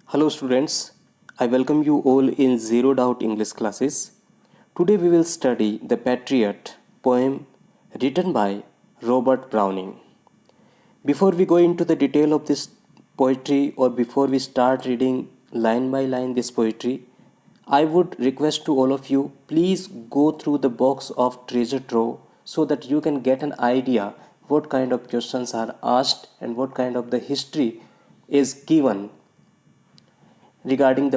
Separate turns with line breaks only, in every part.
Hello students, I welcome you all in Zero Doubt English classes. Today we will study The Patriot poem written by Robert Browning. Before we go into the detail of this poetry or before we start reading line by line this poetry, I would request to all of you please go through the box of treasure trove so that you can get an idea what kind of questions are asked and what kind of the history is given regarding the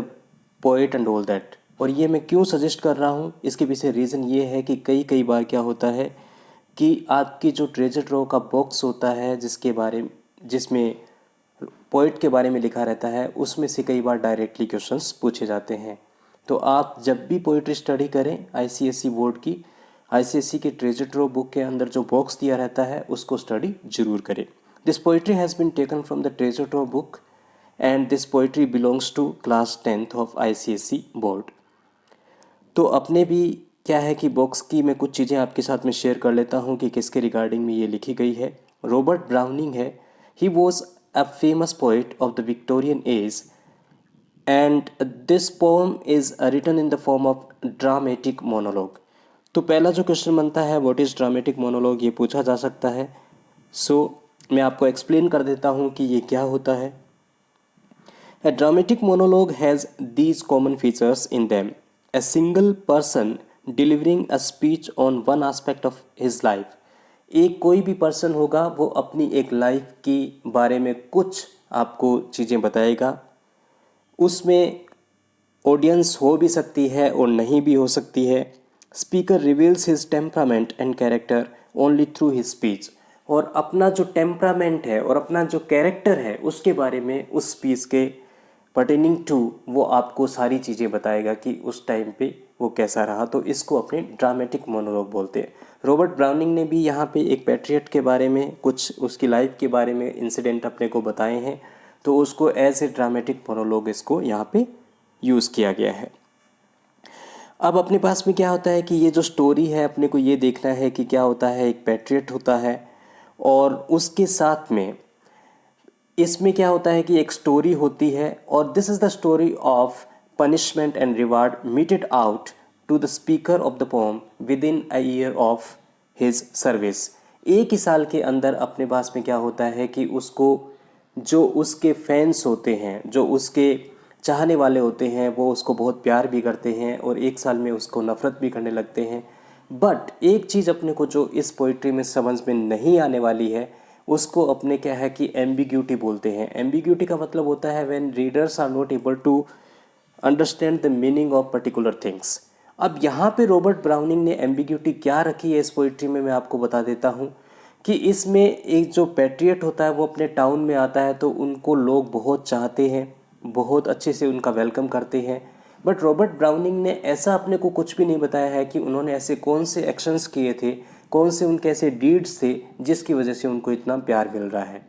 poet and all that. और ये मैं क्यों suggest कर रहा हूँ, इसके पीछे reason ये है कि कई कई बार क्या होता है कि आपकी जो ट्रेजर ट्रोव का बॉक्स होता है जिसमें पोइट के बारे में लिखा रहता है, उसमें से कई बार डायरेक्टली क्वेश्चंस पूछे जाते हैं। तो आप जब भी पोइट्री स्टडी करें आईसीएसई बोर्ड की, आईसीएसई के ट्रेजर ट्रोव बुक के अंदर जो बॉक्स दिया रहता है उसको स्टडी जरूर करें। This poetry has been taken from the treasure trove book and this poetry belongs to class 10th of ICSE board। तो अपने भी क्या है कि बॉक्स की मैं कुछ चीज़ें आपके साथ में शेयर कर लेता हूँ कि किसके रिगार्डिंग में ये लिखी गई है। रॉबर्ट ब्राउनिंग है, he was a famous poet of the Victorian age and this poem is written in the form of dramatic monologue. तो पहला जो क्वेश्चन बनता है व्हाट इज़ ड्रामेटिक मोनोलॉग, ये पूछा जा सकता है। मैं आपको एक्सप्लेन कर देता हूँ कि ये क्या होता है। A dramatic monologue has these common features in them: a single person delivering a speech on one aspect of his life। एक कोई भी पर्सन होगा वो अपनी एक लाइफ के बारे में कुछ आपको चीज़ें बताएगा। उसमें ऑडियंस हो भी सकती है और नहीं भी हो सकती है। Speaker reveals his temperament and character only through his speech. और अपना जो टेम्परामेंट है और अपना जो कैरेक्टर है उसके बारे में उस स्पीच के पर्टेनिंग टू वो आपको सारी चीज़ें बताएगा कि उस टाइम पे वो कैसा रहा। तो इसको अपने ड्रामेटिक मोनोलॉग बोलते हैं। रॉबर्ट ब्राउनिंग ने भी यहाँ पे एक पैट्रियट के बारे में कुछ उसकी लाइफ के बारे में इंसिडेंट अपने को बताए हैं, तो उसको एज ए ड्रामेटिक मोनोलॉग इसको यहाँ पे यूज़ किया गया है। अब अपने पास में क्या होता है कि ये जो स्टोरी है अपने को ये देखना है कि क्या होता है, एक पैट्रियट होता है और उसके साथ में इसमें क्या होता है कि एक स्टोरी होती है और this is the story of punishment and reward meted out to the speaker of the poem within a year of his service. एक ही साल के अंदर अपने पास में क्या होता है कि उसको जो उसके फैंस होते हैं, जो उसके चाहने वाले होते हैं, वो उसको बहुत प्यार भी करते हैं और एक साल में उसको नफ़रत भी करने लगते हैं। बट एक चीज़ अपने को जो इस पोइट्री में समझ में नहीं आने वाली है उसको अपने क्या है कि एम्बिग्यूटी बोलते हैं। एम्बिग्यूटी का मतलब होता है when readers are not able to understand the meaning of particular things. अब यहाँ पे रॉबर्ट ब्राउनिंग ने एम्बिग्यूटी क्या रखी है इस पोइट्री में, मैं आपको बता देता हूँ कि इसमें एक जो पैट्रियट होता है वो अपने टाउन में आता है तो उनको लोग बहुत चाहते हैं, बहुत अच्छे से उनका वेलकम करते हैं। बट रॉबर्ट ब्राउनिंग ने ऐसा अपने को कुछ भी नहीं बताया है कि उन्होंने ऐसे कौन से एक्शंस किए थे, कौन से उनके ऐसे डीड्स थे जिसकी वजह से उनको इतना प्यार मिल रहा है।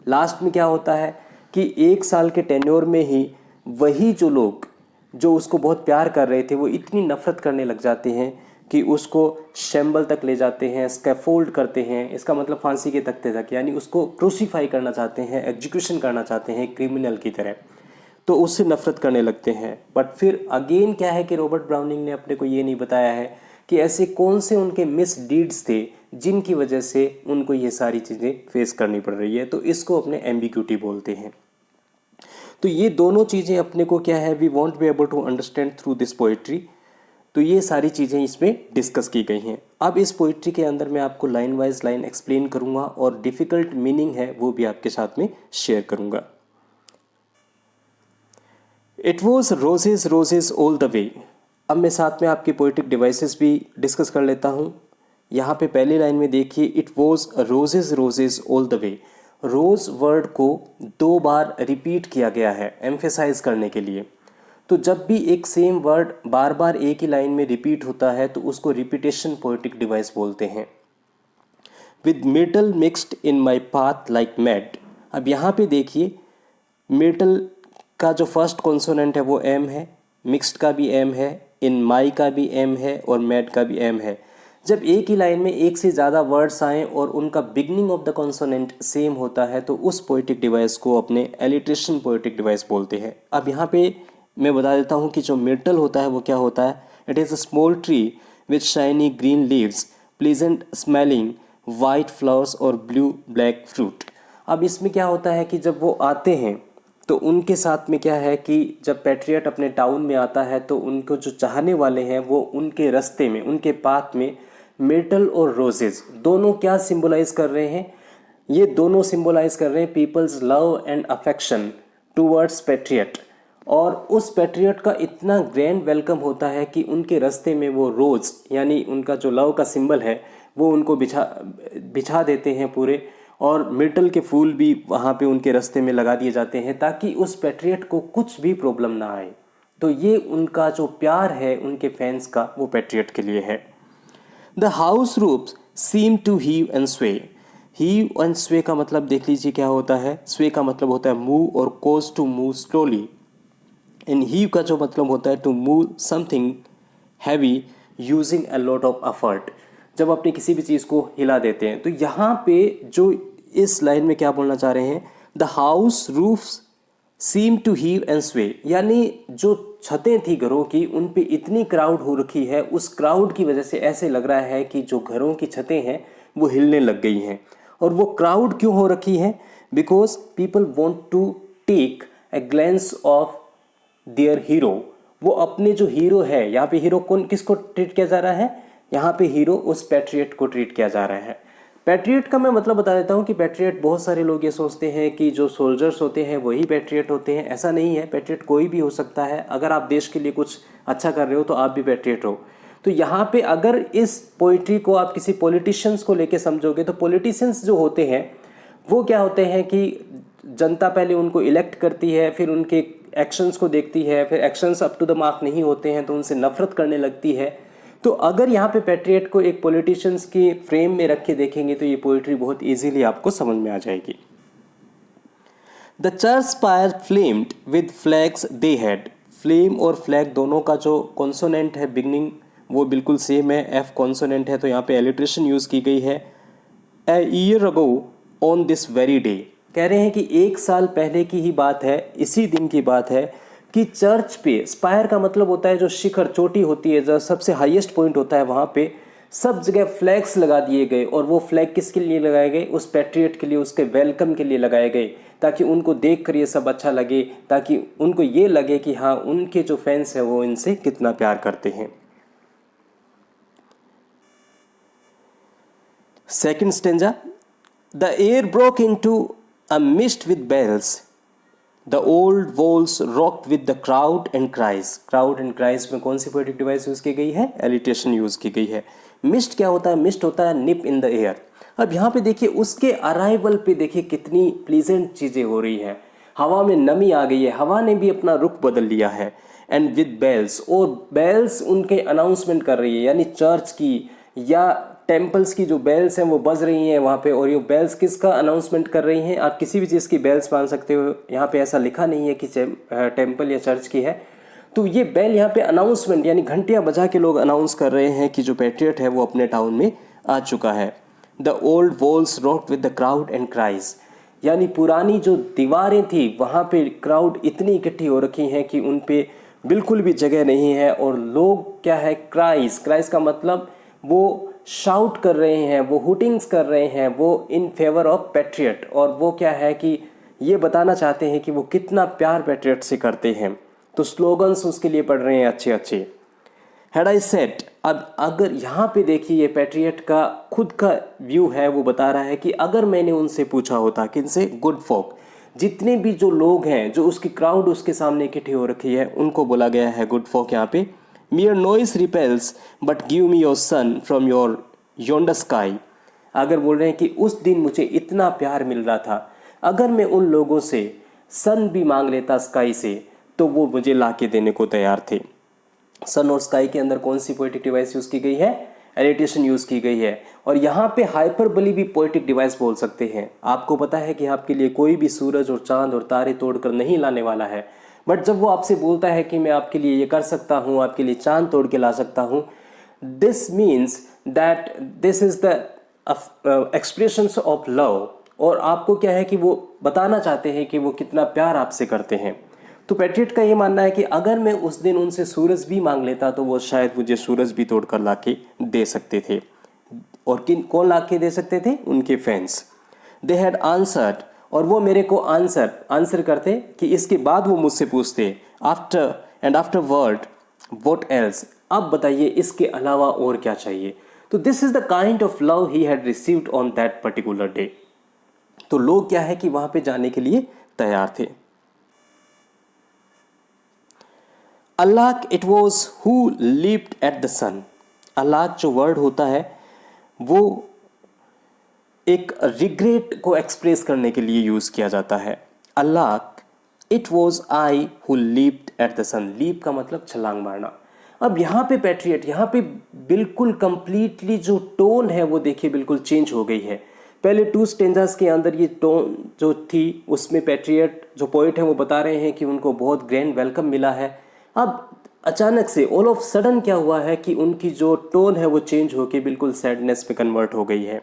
लास्ट में क्या होता है कि एक साल के टेन्योर में ही वही जो लोग जो उसको बहुत प्यार कर रहे थे वो इतनी नफरत करने लग जाते हैं कि उसको शैम्बल तक ले जाते हैं, स्कैफोल्ड करते हैं, इसका मतलब फांसी के तख्ते तक, यानी उसको क्रूसीफाई करना चाहते हैं, एग्जीक्यूशन करना चाहते हैं क्रिमिनल की तरह, तो उससे नफरत करने लगते हैं। बट फिर अगेन क्या है कि रॉबर्ट ब्राउनिंग ने अपने को ये नहीं बताया है कि ऐसे कौन से उनके मिस डीड्स थे जिनकी वजह से उनको ये सारी चीज़ें फेस करनी पड़ रही है, तो इसको अपने एम्बिग्यूटी बोलते हैं। तो ये दोनों चीज़ें अपने को क्या है, we want be able to understand through this poetry. तो ये सारी चीज़ें इसमें डिस्कस की गई हैं। अब इस पोइट्री के अंदर मैं आपको लाइन वाइज लाइन एक्सप्लेन करूँगा और डिफ़िकल्ट मीनिंग है वो भी आपके साथ में शेयर करूँगा। It was roses roses all the वे। अब मैं साथ में आपकी पोइटिक डिवाइसेस भी डिस्कस कर लेता हूँ। यहाँ पे पहली लाइन में देखिए, it was roses roses all the way. Rose word को 2 बार रिपीट किया गया है एम्फेसाइज करने के लिए। तो जब भी एक सेम वर्ड बार बार एक ही लाइन में रिपीट होता है तो उसको रिपीटेशन पोइटिक डिवाइस बोलते हैं। With metal mixed in my path like mad. अब यहाँ पे देखिए, मिटल का जो फर्स्ट कॉन्सोनेंट है वो एम है, मिक्स्ड का भी एम है, इन माई का भी एम है और मैड का भी एम है। जब एक ही लाइन में एक से ज़्यादा वर्ड्स आएँ और उनका beginning of the consonant same होता है तो उस पोइटिक डिवाइस को अपने एलिट्रेशन पोइटिक डिवाइस बोलते हैं। अब यहाँ पे मैं बता देता हूँ कि जो मिर्टल होता है वो क्या होता है। It is a small tree with shiny green leaves, pleasant smelling, white flowers और ब्लू ब्लैक फ्रूट। अब इसमें क्या होता है कि जब वो आते हैं तो उनके साथ में क्या है कि जब पैट्रियट अपने टाउन में आता है तो उनको जो चाहने वाले हैं वो उनके रास्ते में, उनके पाथ में मिर्टल और रोजेज दोनों क्या सिंबलाइज कर रहे हैं, ये दोनों सिंबलाइज कर रहे हैं people's love and affection towards patriot. और उस पैट्रियट का इतना ग्रैंड वेलकम होता है कि उनके रास्ते में वो रोज़ यानी उनका जो लव का सिंबल है वो उनको बिछा देते हैं पूरे, और मिर्टल के फूल भी वहाँ पे उनके रास्ते में लगा दिए जाते हैं ताकि उस पैट्रियट को कुछ भी प्रॉब्लम ना आए। तो ये उनका जो प्यार है उनके फैंस का वो पैट्रियट के लिए है। The house roofs seem to heave and sway. Heave and sway का मतलब देख लीजिए क्या होता है। स्वे का मतलब होता है मूव और cause to move slowly. And heave का जो मतलब होता है to move something heavy using a lot of effort, जब अपनी किसी भी चीज़ को हिला देते हैं। तो यहाँ पे जो इस लाइन में क्या बोलना चाह रहे हैं, the house roofs seem to heave and sway, यानी जो छतें थी घरों की उन पे इतनी क्राउड हो रखी है, उस क्राउड की वजह से ऐसे लग रहा है कि जो घरों की छतें हैं वो हिलने लग गई हैं। और वो क्राउड क्यों हो रखी है, because people want to take a glance of their hero. वो अपने जो हीरो है, यहाँ पे हीरो कौन किसको ट्रीट किया जा रहा है, यहाँ पे हीरो उस पैट्रियट को ट्रीट किया जा रहा है। पैट्रियट का मैं मतलब बता देता हूँ कि पैट्रियट, बहुत सारे लोग ये सोचते हैं कि जो सोल्जर्स होते हैं वही पैट्रियट होते हैं। ऐसा नहीं है, पैट्रियट कोई भी हो सकता है। अगर आप देश के लिए कुछ अच्छा कर रहे हो तो आप भी पैट्रियट हो। तो यहाँ पे अगर इस पोइट्री को आप किसी पॉलिटिशियंस को लेके समझोगे तो पॉलिटिशियंस जो होते हैं वो क्या होते हैं कि जनता पहले उनको इलेक्ट करती है, फिर उनके एक्शंस को देखती है, फिर actions up to the mark नहीं होते हैं तो उनसे नफरत करने लगती है। तो अगर यहाँ पे पैट्रियट को एक पॉलिटिशियंस की फ्रेम में रख के देखेंगे तो ये पोइट्री बहुत इजीली आपको समझ में आ जाएगी। The church spire flamed with flags they had. Flame और फ्लैग दोनों का जो कॉन्सोनेंट है बिगनिंग वो बिल्कुल सेम है, एफ कॉन्सोनेंट है, तो यहाँ पे एलिट्रेशन यूज़ की गई है। A year ago on this very day, कह रहे हैं कि एक साल पहले की ही बात है, इसी दिन की बात है कि चर्च पे, स्पायर का मतलब होता है जो शिखर चोटी होती है, जो सबसे हाईएस्ट पॉइंट होता है, वहाँ पे सब जगह फ्लैग्स लगा दिए गए। और वो फ्लैग किसके लिए लगाए गए, उस पैट्रियट के लिए, उसके वेलकम के लिए लगाए गए, ताकि उनको देख कर ये सब अच्छा लगे, ताकि उनको ये लगे कि हाँ उनके जो फैंस हैं वो इनसे कितना प्यार करते हैं। Second stanza, the air broke into a mist with bells, the old walls rocked with the crowd and cries. Crowd and cries में कौन सी पोएटिक डिवाइस यूज़ की गई है, एलिट्रेशन यूज़ की गई है। मिस्ट क्या होता है, मिस्ट होता है निप इन द एयर। अब यहाँ पे देखिए उसके अराइवल पे देखिए कितनी प्लीजेंट चीज़ें हो रही हैं, हवा में नमी आ गई है, हवा ने भी अपना रुख बदल लिया है। एंड विद बेल्स, और बेल्स उनके अनाउंसमेंट कर रही है, यानी चर्च की या टेम्पल्स की जो बेल्स हैं वो बज रही हैं वहाँ पे। और ये बेल्स किसका अनाउंसमेंट कर रही हैं, आप किसी भी चीज़ की बेल्स मान सकते हो, यहाँ पे ऐसा लिखा नहीं है कि टेम्पल या चर्च की है। तो ये बेल यहाँ पे अनाउंसमेंट यानी घंटियाँ बजा के लोग अनाउंस कर रहे हैं कि जो पैट्रियट है वो अपने टाउन में आ चुका है। The old walls rocked with the crowd and cries, यानी पुरानी जो दीवारें थी वहाँ पे क्राउड इतनी इकट्ठी हो रखी हैं कि उन पे बिल्कुल भी जगह नहीं है। और लोग क्या है, क्राइज, क्राइज का मतलब वो शाउट कर रहे हैं, वो हुटिंग्स कर रहे हैं, वो इन फेवर ऑफ पैट्रियट। और वो क्या है कि ये बताना चाहते हैं कि वो कितना प्यार पैट्रियट से करते हैं। तो स्लोगन्स उसके लिए पढ़ रहे हैं अच्छे अच्छे। हैड आई सेट, अब अगर यहाँ पे देखिए ये पैट्रियट का खुद का व्यू है, वो बता रहा है कि अगर मैंने उनसे पूछा होता, किनसे, गुड फोक, जितने भी जो लोग हैं, जो उसकी क्राउड उसके सामने इकट्ठी हो रखी है, उनको बोला गया है गुड फोक यहाँ पे। Mere noise repels, but give me your son from your yonder sky। अगर बोल रहे हैं कि उस दिन मुझे इतना प्यार मिल रहा था, अगर मैं उन लोगों से सन भी मांग लेता स्काई से तो वो मुझे ला के देने को तैयार थे। सन और स्काई के अंदर कौन सी पोएटिक डिवाइस यूज़ की गई है, एलिट्रेशन यूज़ की गई है। और यहाँ पे हाइपरबली भी पोएटिक डिवाइस बोल सकते हैं। आपको पता है कि आपके लिए कोई भी सूरज और चांद और तारे तोड़कर नहीं लाने वाला है, बट जब वो आपसे बोलता है कि मैं आपके लिए ये कर सकता हूँ, आपके लिए चांद तोड़ के ला सकता हूँ, this means that this is the expressions of love, और आपको क्या है कि वो बताना चाहते हैं कि वो कितना प्यार आपसे करते हैं। तो पैट्रियट का ये मानना है कि अगर मैं उस दिन उनसे सूरज भी मांग लेता तो वो शायद मुझे सूरज भी तोड़कर लाके दे सकते थे। और कौन लाके दे सकते थे? उनके फैंस। दे हैड आंसर्ड, और वो मेरे को आंसर करते कि इसके बाद वो मुझसे पूछते आफ्टर वर्ड व्हाट एल्स, अब बताइए इसके अलावा और क्या चाहिए। तो this is the kind of love he had received on that particular day. तो लोग क्या है कि वहां पे जाने के लिए तैयार थे। Alack it was who lived at the sun. Alack जो वर्ड होता है वो एक रिग्रेट को एक्सप्रेस करने के लिए यूज किया जाता है। Alack it was I who lived at the sun. Leap का मतलब छलांग मारना। अब यहाँ पे पैट्रियट, यहाँ पे बिल्कुल कंप्लीटली जो टोन है वो देखिए बिल्कुल चेंज हो गई है। पहले 2 स्टेंजास के अंदर ये टोन जो थी उसमें पैट्रियट जो पोइट है वो बता रहे हैं कि उनको बहुत ग्रैंड वेलकम मिला है। अब अचानक से ऑल ऑफ सडन क्या हुआ है कि उनकी जो टोन है वो चेंज होके बिल्कुल सैडनेस पे कन्वर्ट हो गई है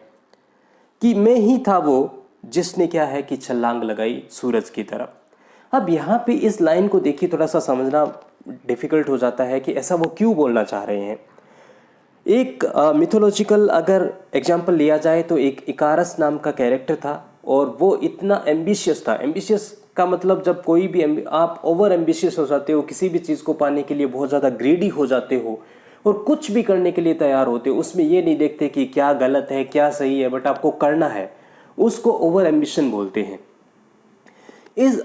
कि मैं ही था वो जिसने क्या है कि छलांग लगाई सूरज की तरफ। अब यहाँ पे इस लाइन को देखिए, थोड़ा सा समझना डिफिकल्ट हो जाता है कि ऐसा वो क्यों बोलना चाह रहे हैं। एक मिथोलॉजिकल अगर एग्जाम्पल लिया जाए तो एक इकारस नाम का कैरेक्टर था और वो इतना एम्बिशियस था। एम्बिशियस का मतलब जब कोई भी आप ओवर एम्बिशियस हो जाते हो, किसी भी चीज़ को पाने के लिए बहुत ज़्यादा ग्रीडी हो जाते हो और कुछ भी करने के लिए तैयार होते हो, उसमें ये नहीं देखते कि क्या गलत है क्या सही है, बट आपको करना है, उसको ओवर एम्बिशन बोलते हैं।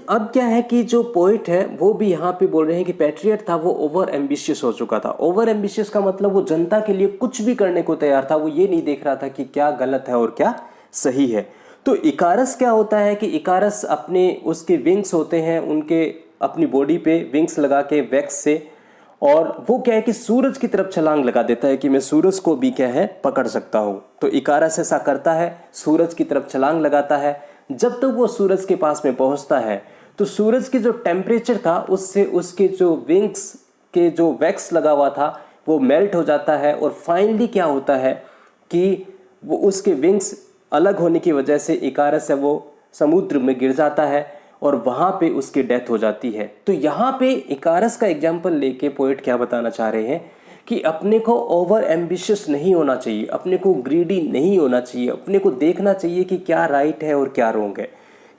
अब क्या है कि जो पोइट है वो भी यहाँ पे बोल रहे हैं कि पैट्रियट था वो ओवर एम्बिशियस हो चुका था। ओवर एम्बिशियस का मतलब वो जनता के लिए कुछ भी करने को तैयार था, वो ये नहीं देख रहा था कि क्या गलत है और क्या सही है। तो इकारस क्या होता है कि इकारस अपने उसके विंग्स होते हैं, उनके अपनी बॉडी पे विंग्स लगा के वैक्स से, और वो क्या है कि सूरज की तरफ छलांग लगा देता है कि मैं सूरज को भी क्या है पकड़ सकता हूँ। तो इकारस ऐसा करता है, सूरज की तरफ छलांग लगाता है। जब तक वो सूरज के पास में पहुंचता है तो सूरज की जो टेम्परेचर था उससे उसके जो विंग्स के जो वैक्स लगा हुआ था वो मेल्ट हो जाता है, और फाइनली क्या होता है कि वो उसके विंग्स अलग होने की वजह से इकारस है वो समुद्र में गिर जाता है और वहाँ पे उसकी डेथ हो जाती है। तो यहाँ पे इकारस का एग्जाम्पल लेके पोइट क्या बताना चाह रहे हैं कि अपने को ओवर एम्बिशियस नहीं होना चाहिए, अपने को ग्रीडी नहीं होना चाहिए, अपने को देखना चाहिए कि क्या राइट है और क्या रॉन्ग है।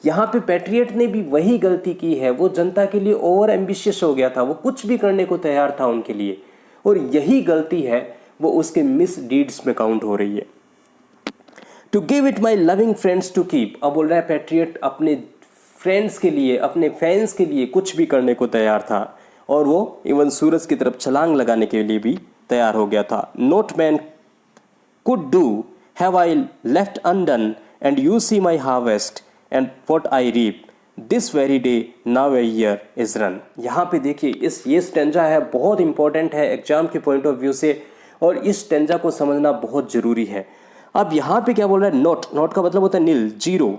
यहाँ पे पैट्रियट ने भी वही गलती की है, वो जनता के लिए ओवर एम्बिशियस हो गया था, वो कुछ भी करने को तैयार था उनके लिए, और यही गलती है वो उसके मिस डीड्स में काउंट हो रही है। To give it my loving friends to keep. अब बोल रहा है पैट्रियट अपने फ्रेंड्स के लिए, अपने फैंस के लिए कुछ भी करने को तैयार था, और वो इवन सूरज की तरफ छलांग लगाने के लिए भी तैयार हो गया था। Naught man could do have I left undone and you see my harvest and what I reap this very day now a year is run. यहाँ पे देखिए ये स्टेंजा है, बहुत इंपॉर्टेंट है एग्जाम के पॉइंट ऑफ व्यू से, और इस स्टेंजा को समझना बहुत जरूरी है। अब यहाँ पे क्या बोल रहा है? नोट का मतलब होता है नील, जीरो।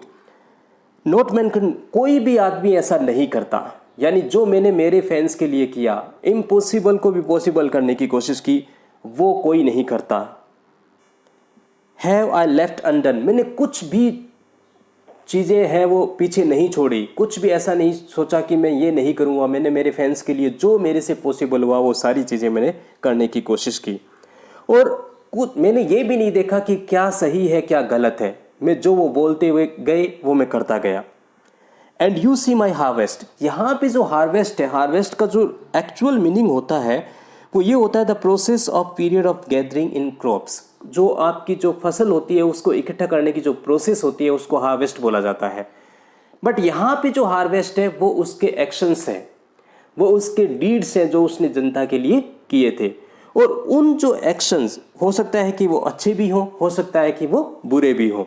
नोट मैन, कोई भी आदमी ऐसा नहीं करता, यानी जो मैंने मेरे फैंस के लिए किया, इम्पॉसिबल को भी पॉसिबल करने की कोशिश की, वो कोई नहीं करता। हैव आई लेफ्ट अनडन, मैंने कुछ भी चीज़ें हैं वो पीछे नहीं छोड़ी, कुछ भी ऐसा नहीं सोचा कि मैं ये नहीं करूँगा। मैंने मेरे फैंस के लिए जो मेरे से पॉसिबल हुआ वो सारी चीज़ें मैंने करने की कोशिश की, और मैंने ये भी नहीं देखा कि क्या सही है क्या गलत है। मैं जो वो बोलते हुए गए वो मैं करता गया। And you see my harvest, यहाँ पे जो हार्वेस्ट है, हार्वेस्ट का जो एक्चुअल मीनिंग होता है वो ये होता है the process of period of gathering in crops. जो आपकी जो फसल होती है उसको इकट्ठा करने की जो प्रोसेस होती है उसको हार्वेस्ट बोला जाता है। बट यहाँ पे जो हार्वेस्ट है वो उसके एक्शंस हैं, वो उसके डीड्स हैं जो उसने जनता के लिए किए थे, और उन जो एक्शंस हो सकता है कि वो अच्छे भी हों, हो सकता है कि वो बुरे भी हों।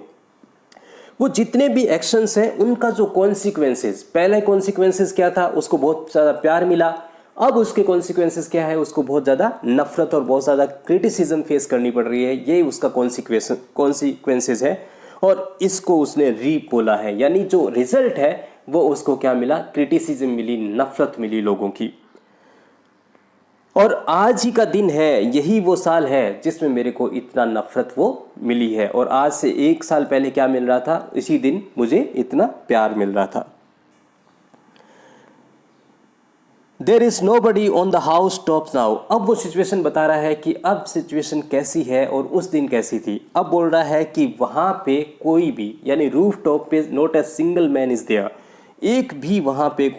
वो जितने भी एक्शंस हैं उनका जो कॉन्सिक्वेंसेस, पहले कॉन्सिक्वेंसेस क्या था, उसको बहुत ज़्यादा प्यार मिला, अब उसके कॉन्सिक्वेंसेस क्या है, उसको बहुत ज़्यादा नफरत और बहुत ज़्यादा क्रिटिसिज्म फेस करनी पड़ रही है। ये उसका कॉन्सिक्वेंसेस है, और इसको उसने रीप बोला है, यानी जो रिजल्ट है वो उसको क्या मिला, क्रिटिसिज्म मिली, नफरत मिली लोगों की। और आज ही का दिन है, यही वो साल है जिसमें मेरे को इतना नफरत वो मिली है, और आज से 1 साल पहले क्या मिल रहा था, इसी दिन मुझे इतना प्यार मिल रहा था। There is nobody on the house top now. अब वो सिचुएशन बता रहा है कि अब सिचुएशन कैसी है और उस दिन कैसी थी। अब बोल रहा है कि वहाँ पे कोई भी, यानी रूफ टॉप पे not a single man is there, एक भी वहाँ पे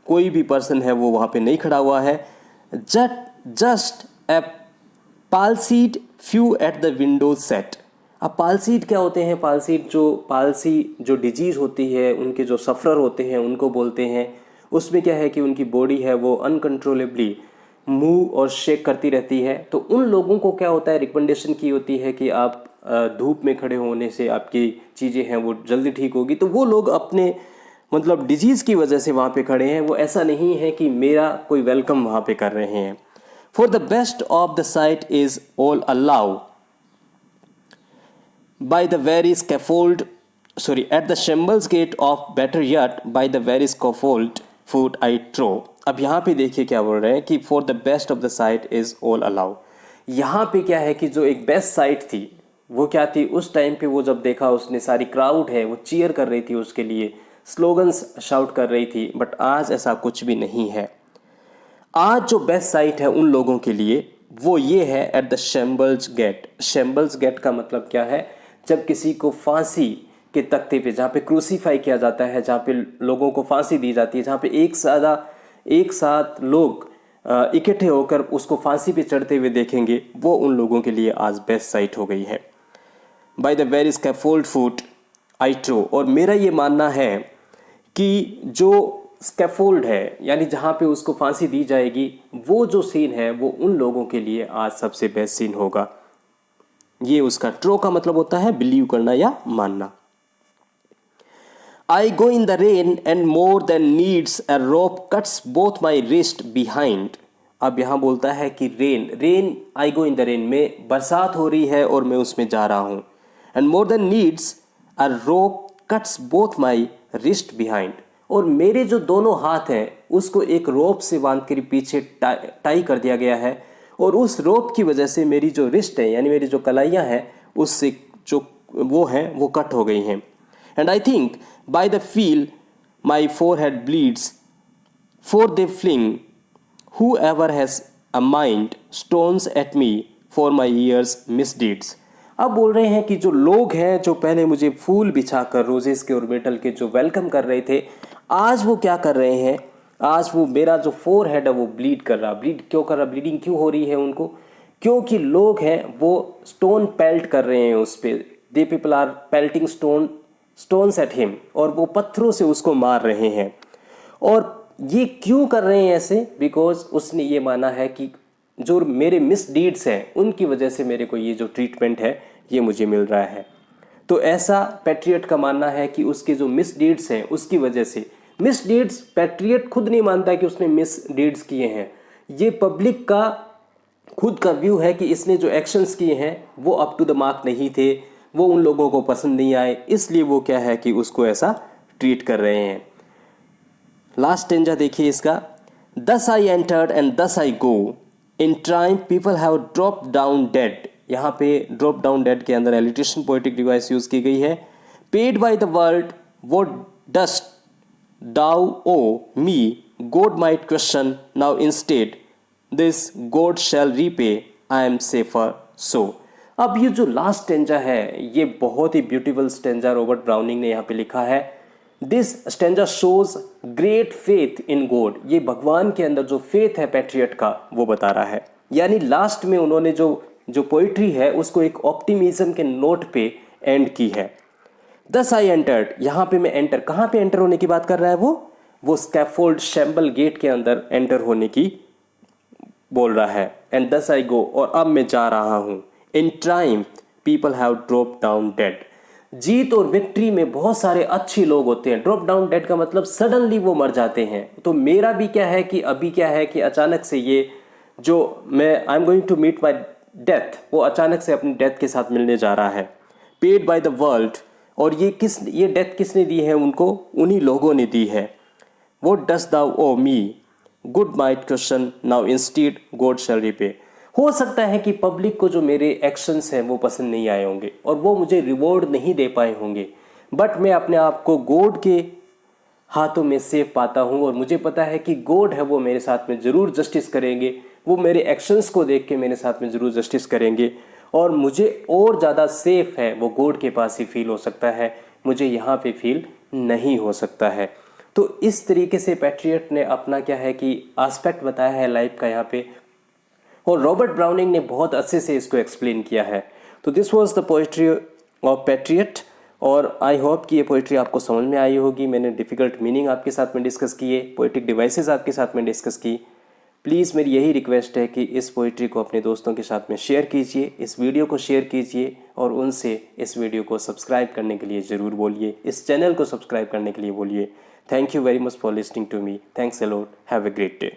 कोई भी पर्सन है वो वहाँ पे नहीं खड़ा हुआ है। Just a palsied few at the window set. अब पालसीड क्या होते हैं? पालसीड जो डिजीज़ होती है, उनके जो सफ़रर होते हैं उनको बोलते हैं। उसमें क्या है कि उनकी बॉडी है वो अनकंट्रोलेबली मूव और शेक करती रहती है। तो उन लोगों को क्या होता है, रिकमेंडेशन की होती है कि आप धूप में खड़े होने से आपकी चीज़ें हैं वो जल्दी ठीक होगी। तो वो लोग अपने मतलब डिजीज़ की वजह से वहाँ पे खड़े हैं, वो ऐसा नहीं है कि मेरा कोई वेलकम वहाँ पे कर रहे हैं। For the best of the site is all allow by the very scaffold, at the shambles gate of better yet by the very scaffold foot I trow। अब यहाँ पे देखिए क्या बोल रहे हैं कि for the best of the site is all allow। यहाँ पे क्या है कि जो एक बेस्ट साइट थी वो क्या थी उस टाइम पे, वो जब देखा उसने, सारी क्राउड है वो चीयर कर रही थी उसके लिए, स्लोगन्स शाउट कर रही थी। बट आज ऐसा कुछ भी नहीं है। आज जो बेस्ट साइट है उन लोगों के लिए वो ये है at the Shambles gate. Shambles gate का मतलब क्या है? जब किसी को फांसी के तख्ते पे, जहाँ पे क्रूसीफाई किया जाता है, जहाँ पे लोगों को फांसी दी जाती है, जहाँ पे एक साथ लोग इकट्ठे होकर उसको फांसी पे चढ़ते हुए देखेंगे, वो उन लोगों के लिए आज बेस्ट साइट हो गई है। By the very scaffold foot I trow. और मेरा ये मानना है कि जो स्कैफोल्ड है, यानी जहाँ पे उसको फांसी दी जाएगी, वो जो सीन है वो उन लोगों के लिए आज सबसे बेस्ट सीन होगा। ये उसका ट्रो का मतलब होता है बिलीव करना या मानना। I go in the rain and more than needs a rope cuts both my wrist behind. अब यहाँ बोलता है कि rain I go in the rain में बरसात हो रही है और मैं उसमें जा रहा हूँ। And more than needs a rope cuts both my wrist behind. और मेरे जो दोनों हाथ हैं उसको एक रोप से बांध कर पीछे टाई कर दिया गया है, और उस रोप की वजह से मेरी जो रिस्ट है, यानी मेरी जो कलाइयाँ हैं, उससे जो वो हैं वो कट हो गई हैं। And I think by the feel my forehead bleeds for they fling whoever has a mind stones at me for my year's misdeeds. अब बोल रहे हैं कि जो लोग हैं जो पहले मुझे फूल बिछाकर रोजेस के और मेटल के जो वेलकम कर रहे थे, आज वो क्या कर रहे हैं? आज वो मेरा जो फोर हेड है वो ब्लीड कर रहा। ब्लीड क्यों कर रहा? ब्लीडिंग क्यों हो रही है उनको? क्योंकि लोग हैं वो स्टोन पेल्ट कर रहे हैं उस पर। The people are pelting stones at him, और वो पत्थरों से उसको मार रहे हैं। और ये क्यों कर रहे हैं ऐसे? बिकॉज उसने ये माना है कि जो मेरे मिसडीड्स हैं उनकी वजह से मेरे को ये जो ट्रीटमेंट है ये मुझे मिल रहा है। तो ऐसा पैट्रियट का मानना है कि उसके जो मिसडीड्स हैं उसकी वजह से, मिसडीड्स पैट्रियट खुद नहीं मानता कि उसने मिसडीड्स किए हैं, ये पब्लिक का खुद का व्यू है कि इसने जो एक्शंस किए हैं वो अप टू द मार्क नहीं थे, वो उन लोगों को पसंद नहीं आए, इसलिए वो क्या है कि उसको ऐसा ट्रीट कर रहे हैं। लास्ट स्टेंजा देखिए इसका। दस आई entered and thus I go in time people have drop down dead. यहाँ पे ड्रॉप डाउन डेड के अंदर एलिट्रेशन पोएटिक डिवाइस यूज की गई है। Paid by the world what dost thou owe me God might question now instead this God shall repay I am safer so. अब ये जो लास्ट स्टेंजा है ये बहुत ही ब्यूटीफुल स्टेंजा रॉबर्ट ब्राउनिंग ने यहाँ पे लिखा है। This stanza shows great faith in God. ये भगवान के अंदर जो फेथ है पैट्रियट का वो बता रहा है। यानी लास्ट में उन्होंने जो पोइट्री है उसको एक ऑप्टिमिज्म के नोट पे एंड की है। दस आई एंटर्ड, यहाँ पे मैं एंटर, कहाँ पे एंटर होने की बात कर रहा है वो स्कैफोल्ड शैम्बल गेट के अंदर एंटर होने की बोल रहा है। एंड दस आई गो, और अब मैं जा रहा हूँ। In time people have drop down dead. जीत और विक्ट्री में बहुत सारे अच्छे लोग होते हैं। ड्रॉप डाउन डेड का मतलब सडनली वो मर जाते हैं। तो मेरा भी क्या है कि अभी क्या है कि अचानक से ये जो मैं I am going to meet my death, वो अचानक से अपनी डेथ के साथ मिलने जा रहा है। पेड बाय द वर्ल्ड, और ये डेथ किसने दी है? उनको उन्हीं लोगों ने दी है। What dost thou owe me good might question now instead God shall repay. हो सकता है कि पब्लिक को जो मेरे एक्शंस हैं वो पसंद नहीं आए होंगे और वो मुझे रिवॉर्ड नहीं दे पाए होंगे, बट मैं अपने आप को गॉड के हाथों में सेफ पाता हूँ और मुझे पता है कि गॉड है वो मेरे साथ में ज़रूर जस्टिस करेंगे, वो मेरे एक्शंस को देख के मेरे साथ में ज़रूर जस्टिस करेंगे और मुझे और ज़्यादा सेफ है वो गॉड के पास ही फील हो सकता है, मुझे यहाँ पे फील नहीं हो सकता है। तो इस तरीके से पैट्रियट ने अपना क्या है कि एस्पेक्ट बताया है लाइफ का यहाँ पे, और रॉबर्ट ब्राउनिंग ने बहुत अच्छे से इसको एक्सप्लेन किया है। तो this was the poetry of patriot, और आई होप कि ये पोइट्री आपको समझ में आई होगी। मैंने डिफ़िकल्ट मीनिंग आपके साथ में डिस्कस किए, पोइटिक डिवाइसेस आपके साथ में डिस्कस की। प्लीज़ मेरी यही रिक्वेस्ट है कि इस पोइट्री को अपने दोस्तों के साथ में शेयर कीजिए, इस वीडियो को शेयर कीजिए और उनसे इस वीडियो को सब्सक्राइब करने के लिए ज़रूर बोलिए, इस चैनल को सब्सक्राइब करने के लिए बोलिए। Thank you very much for listening to me. Thanks a lot. Have a great day.